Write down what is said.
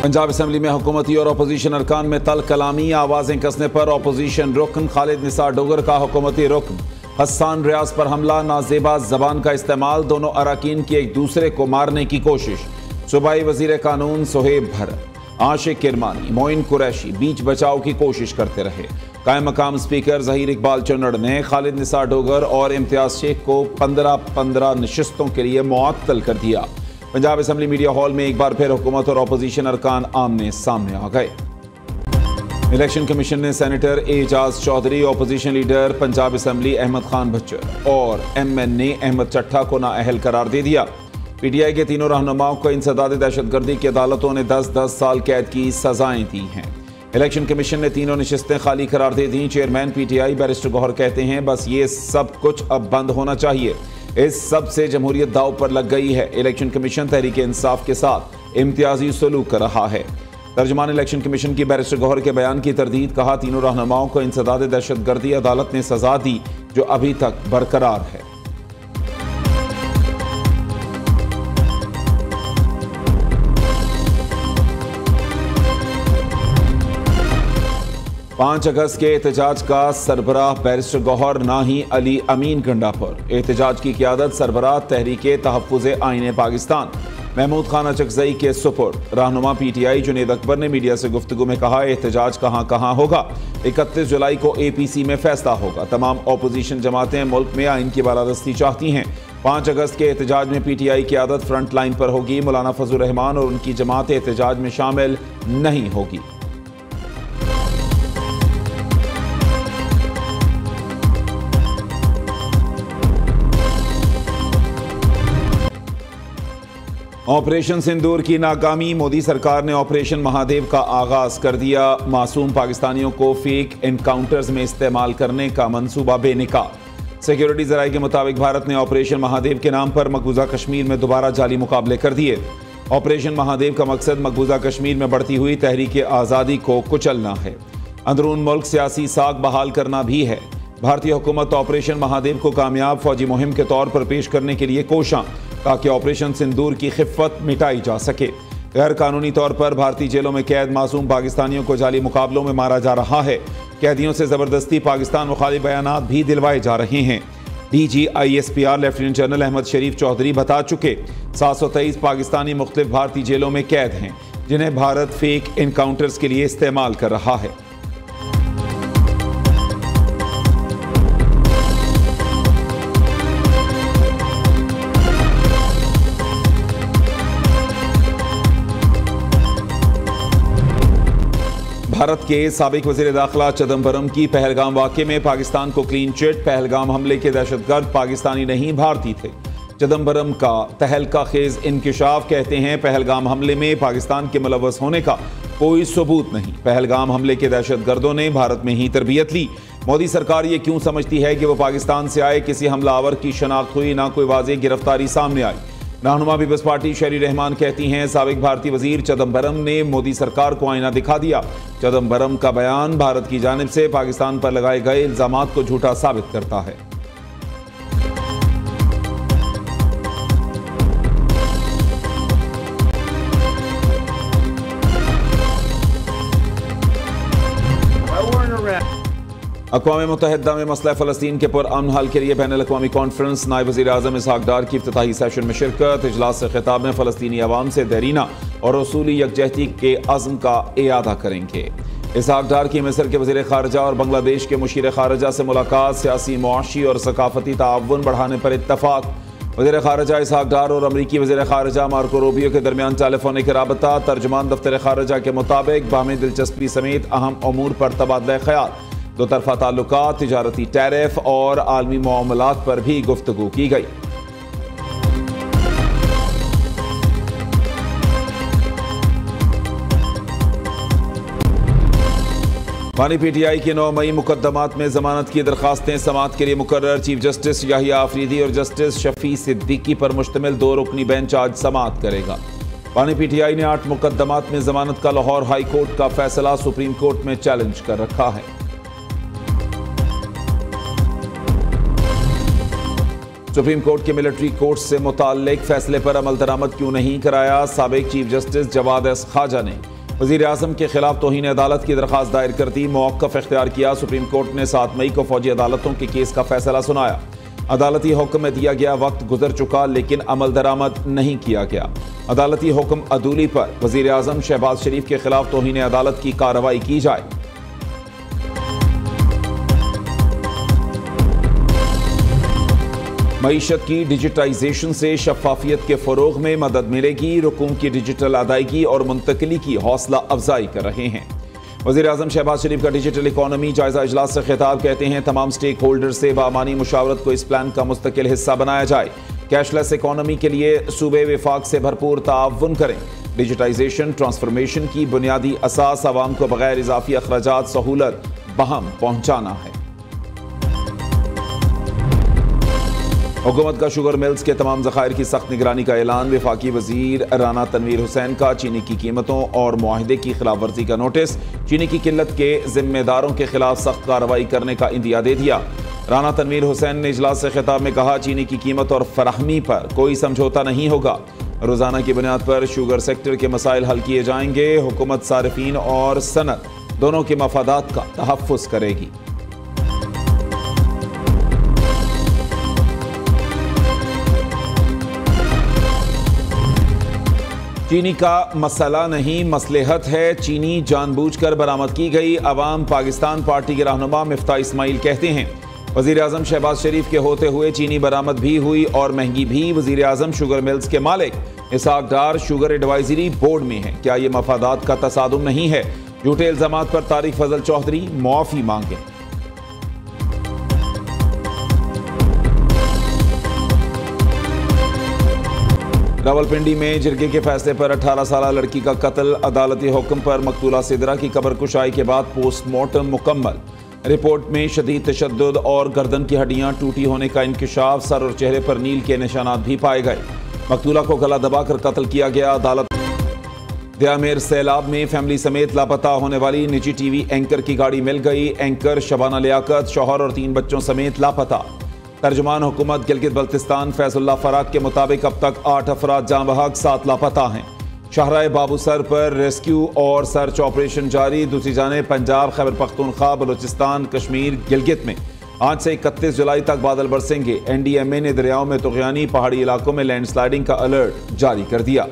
Punjab assembly में हुकूमती और अपोजिशन अरकान में तल कलामी, आवाजें कसने पर अपोजिशन रुकन खालिद निसार डोगर का हुकूमती रुकन, हसन रियाज पर हमला, नाजेबा जबान का इस्तेमाल, दोनों अरकान की एक दूसरे को मारने की कोशिश। सूबाई वजीर कानून सोहेब भरत, आशिक किरमानी, मोइन कुरैशी बीच बचाव की कोशिश करते रहे। कायम मकाम स्पीकर जहीर इकबाल चन्नड़ ने खालिद निसार डोगर और इम्तियाज शेख को 15-15 नशिस्तों के लिए मुअत्तल कर दिया। पंजाब असम्बली मीडिया हॉल में एक बार फिर हुकूमत और अपोजिशन अरकान आमने सामने आ गए। इलेक्शन कमीशन ने senator Ejaz Chaudhry, opposition leader Punjab assembly Ahmad Khan Bhachar और MNA अहमद चट्ठा को नाअहल करार दे दिया। PTI के तीनों रहनुमाओं को इंसदाद दहशतगर्दी की अदालतों ने 10-10 साल कैद की सजाएं दी हैं। इलेक्शन कमीशन ने तीनों नशिस्तें खाली करार दे दी। चेयरमैन PTI बैरिस्टर गौहर कहते हैं, बस ये सब कुछ अब बंद होना चाहिए। इस सब से जमहूरियत दाव पर लग गई है। इलेक्शन कमीशन तहरीक इंसाफ के साथ इम्तियाजी सलूक कर रहा है। तर्जुमान इलेक्शन कमीशन की बैरिस्टर गौहर के बयान की तरदीद, कहा तीनों रहनुमाओं को इंसदाद दहशतगर्दी अदालत ने सजा दी जो अभी तक बरकरार है। पांच अगस्त के एहतजाज का सरबराह बैरिस्टर गौहर, ना ही अली अमीन गंडा पर। एहतजाज की क़ियादत सरबराह तहरीके तहफ़्फ़ुज़े आईने पाकिस्तान महमूद खान अचकज़ई के सुपुर्द। रहनुमा PTI जुनेद अकबर ने मीडिया से गुफ्तगू में कहा, एहतजाज कहाँ कहाँ होगा। 31 जुलाई को APC में फैसला होगा। तमाम अपोजिशन जमातें मुल्क में आइन की बालादस्ती चाहती हैं। 5 अगस्त के एहतजाज में PTI की आदत फ्रंट लाइन पर होगी। मौलाना फजलुर रहमान और उनकी जमात एहतजाज में शामिल नहीं होगी। ऑपरेशन सिंदूर की नाकामी, मोदी सरकार ने ऑपरेशन महादेव का आगाज कर दिया। मासूम पाकिस्तानियों को फेक एनकाउंटर्स में इस्तेमाल करने का मंसूबा बेनिकाब। सिक्योरिटी जराये के मुताबिक भारत ने ऑपरेशन महादेव के नाम पर मकबूजा कश्मीर में दोबारा जाली मुकाबले कर दिए। ऑपरेशन महादेव का मकसद मकबूजा कश्मीर में बढ़ती हुई तहरीक आज़ादी को कुचलना है, अंदरून मुल्क सियासी साख बहाल करना भी है। भारतीय हुकूमत ऑपरेशन महादेव को कामयाब फौजी मुहिम के तौर पर पेश करने के लिए कोशां, ताकि ऑपरेशन सिंदूर की खिफ़त मिटाई जा सके। गैर कानूनी तौर पर भारतीय जेलों में कैद मासूम पाकिस्तानियों को जाली मुकाबलों में मारा जा रहा है। कैदियों से ज़बरदस्ती पाकिस्तान मुखालिफ बयानात भी दिलवाए जा रहे हैं। DG ISPR lieutenant general Ahmed Sharif Chaudhry बता चुके, 723 पाकिस्तानी मुख्तलिफ भारतीय जेलों में कैद हैं, जिन्हें भारत फेक एनकाउंटर्स के लिए इस्तेमाल कर रहा है। भारत के साबिक वज़ीर दाखिला चिदम्बरम की पहलगाम वाक़े में पाकिस्तान को क्लीन चिट। पहलगाम हमले के दहशतगर्द पाकिस्तानी नहीं भारतीय थे। चिदम्बरम का तहलका खेज इंकिशाफ, कहते हैं पहलगाम हमले में पाकिस्तान के मुलव्वस होने का कोई सबूत नहीं। पहलगाम हमले के दहशतगर्दों ने भारत में ही तरबियत ली। मोदी सरकार ये क्यों समझती है कि वो पाकिस्तान से आए? किसी हमलावर की शनाख्त हुई, ना कोई वाज़ेह गिरफ्तारी सामने आई। रहनुमा पीपल्स पार्टी शहरी रहमान कहती हैं, साबिक भारतीय वजीर चिदम्बरम ने मोदी सरकार को आईना दिखा दिया। चिदम्बरम का बयान भारत की जानिब से पाकिस्तान पर लगाए गए इल्जामात को झूठा साबित करता है। अक़वाम मुत्तहिदा में मसला फ़लस्तीन के पुरअमन हल के लिए बैनुल अक़वामी कॉन्फ्रेंस, नायब वज़ीर आज़म इसहाक़ डार की इफ्तिताही सेशन में शिरकत। इजलास से खिताब में फ़लस्तीनी अवाम से देरीना और रसूली यकजहती के अज़्म का इयादा करेंगे। इसहाक़ डार की मिस्र के वज़ीर ख़ारजा और बांग्लादेश के मुशीर ख़ारजा से मुलाकात, सियासी, मुआशी और सकाफ़ती ताअव्वुन बढ़ाने पर इत्तफ़ाक़। वज़ीर ख़ारजा इसहाक़ डार और अमरीकी वज़ीर ख़ारजा मार्को रूबियो के दरमियान टेलीफोनिक राबता। तर्जुमान दफ्तर ख़ारजा के मुताबिक बाहमी दिलचस्पी समेत अहम अमूर पर तबादला ख़याल, दो तरफ़ा ताल्लुकात, तिजारती टैरिफ और आलमी मामलात पर भी गुफ्तगू की गई। बानी PTI के 9 मई मुकदमात में जमानत की दरखास्तें समाअत के लिए मुकर्रर। चीफ जस्टिस याहिया आफरीदी और जस्टिस शफी सिद्दीकी पर मुश्तमिल 2 रुकनी बेंच आज समाअत करेगा। बानी PTI ने 8 मुकदमात में जमानत का लाहौर हाई कोर्ट का फैसला सुप्रीम कोर्ट में चैलेंज कर रखा है। सुप्रीम कोर्ट के मिलिट्री कोर्ट से मुताल्लिक फैसले पर अमल दरामद क्यों नहीं कराया? साबिक चीफ जस्टिस जवाद एस खाजा ने वज़ीर आज़म के खिलाफ तौहीन अदालत की दरख्वास्त दायर कर दी। मौक़िफ़ इख्तियार किया। सुप्रीम कोर्ट ने 7 मई को फौजी अदालतों के केस का फैसला सुनाया। अदालती हुक्म में दिया गया वक्त गुजर चुका, लेकिन अमल दरामद नहीं किया गया। अदालती हुक्म अदूली पर वज़ीर आज़म शहबाज शरीफ के खिलाफ तौहीन अदालत की कार्रवाई की जाए। मईशत की डिजिटाइजेशन से शफाफियत के फ़रोग में मदद मिलेगी। रकूम की डिजिटल अदायगी और मुंतकली की हौसला अफजाई कर रहे हैं। वज़ीर आज़म शहबाज शरीफ का डिजिटल इकॉनमी जायजा इजलास से खिताब। कहते हैं तमाम स्टेक होल्डर से बामानी मुशावरत को इस प्लान का मुस्तकिल हिस्सा बनाया जाए। कैशलेस इकॉनमी के लिए सूबे विफाक से भरपूर ताउन करें। डिजिटाइजेशन ट्रांसफॉर्मेशन की बुनियादी असास आवाम को बगैर इजाफी अखराजात सहूलत बहम पहुँचाना है। हुकूमत का शुगर मिल्स के तमाम ज़खायर की सख्त निगरानी का ऐलान। वफाकी वजीर राना तनवीर हुसैन का चीनी की कीमतों और मुआहदे की खिलाफ वर्जी का नोटिस। चीनी की किल्लत के जिम्मेदारों के खिलाफ सख्त कार्रवाई करने का इंदिया दे दिया। राना तनवीर हुसैन ने इजलास से खिताब में कहा, चीनी की कीमत और फराहमी पर कोई समझौता नहीं होगा। रोजाना की बुनियाद पर शुगर सेक्टर के मसाइल हल किए जाएंगे। हुकूमत सारिफीन और सनत दोनों के मफादात का तहफ़्फ़ुज़ करेगी। चीनी का मसला नहीं मसलहत है। चीनी जानबूझकर बरामद की गई। अवाम पाकिस्तान पार्टी के रहनुमा मिफ्ता इस्माइल कहते हैं वज़ीर आज़म शहबाज शरीफ के होते हुए चीनी बरामद भी हुई और महंगी भी। वज़ीर आज़म शुगर मिल्स के मालिक इसहाक डार शुगर एडवाइजरी बोर्ड में है। क्या ये मफादात का तसादुम नहीं है? झूठे इल्ज़ामात पर तारिक फजल चौधरी मुआफ़ी मांगे। रावलपिंडी में जिरगे के फैसले पर 18 साल लड़की का कत्ल। अदालती हुक्म पर मकतूला सिदरा की कब्र कुशाई के बाद पोस्टमार्टम मुकम्मल। रिपोर्ट में शदीद तशद्दुद और गर्दन की हड्डियां टूटी होने का इंकशाफ। सर और चेहरे पर नील के निशानात भी पाए गए। मकतूला को गला दबाकर कत्ल किया गया। अदालत दयामेर सैलाब में फैमिली समेत लापता होने वाली निजी टीवी एंकर की गाड़ी मिल गई। एंकर शबाना लियाकत शौहर और 3 बच्चों समेत लापता। तर्जुमान हुकूमत गिलगित बल्तिस्तान फैजुल्लाह फराक के मुताबिक अब तक 8 अफराद जाँ बहक 7 लापता हैं। शाहराह बाबूसर पर रेस्क्यू और सर्च ऑपरेशन जारी। दूसरी जानिब पंजाब, खैबर पख्तूनख्वा, बलूचिस्तान, कश्मीर, गिलगित में आज से 31 जुलाई तक बादल बरसेंगे। NDMA ने दरियाओं में तुग़यानी, पहाड़ी इलाकों में लैंडस्लाइडिंग का अलर्ट जारी कर दिया।